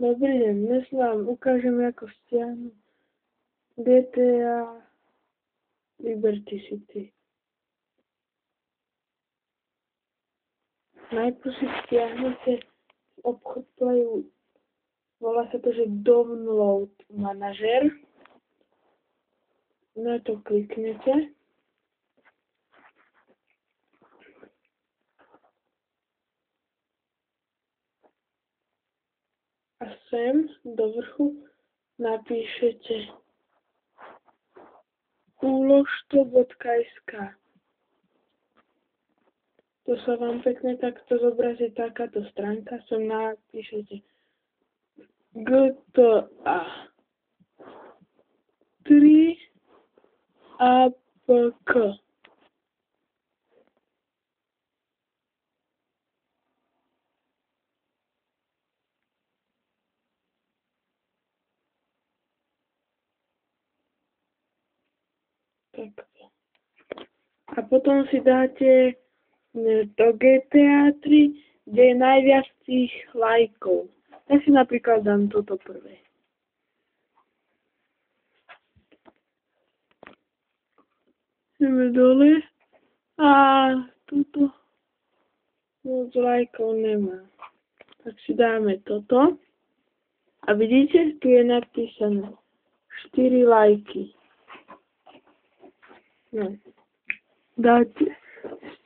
Dobrý deň, dnes vám ukážem, ako stiahnuť GTA Liberty City. Najprv si stiahnete obchod Playu, volá sa to, že Download Manager. Na to kliknete. A sem do vrchu napíšete uložto.sk. To sa vám pekne takto zobrazí takáto stránka. Sem napíšete GTA 3 APK. Takto. A potom si dáte to GTA 3, kde je najviac tých lajkov. Ja si napríklad dám toto prvé. Ideme dole a tuto moc lajkov nemá. Tak si dáme toto. A vidíte, tu je napísané 4 lajky. No. Dáte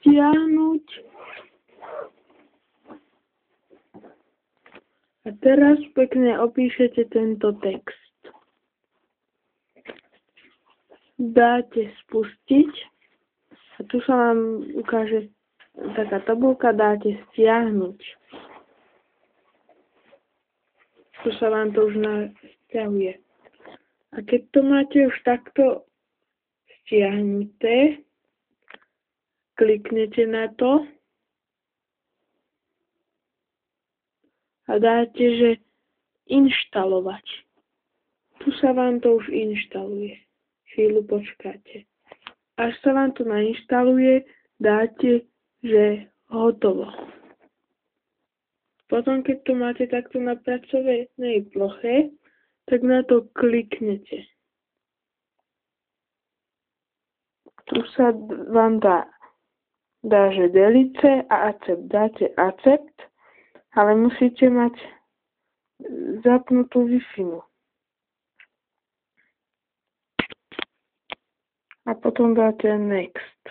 stiahnuť. A teraz pekne opíšete tento text. Dáte spustiť. A tu sa vám ukáže taká tabuľka, dáte stiahnuť. Tu sa vám to už nasťahuje. A keď to máte už takto stiahnuté, kliknete na to a dáte, že inštalovať. Tu sa vám to už inštaluje. Chvíľu počkáte. Až sa vám to nainštaluje, dáte, že hotovo. Potom, keď to máte takto na pracovnej ploche, tak na to kliknete. Tu sa vám dá, že delice a accept. Dáte accept, ale musíte mať zapnutú Wi-Fi. A potom dáte next.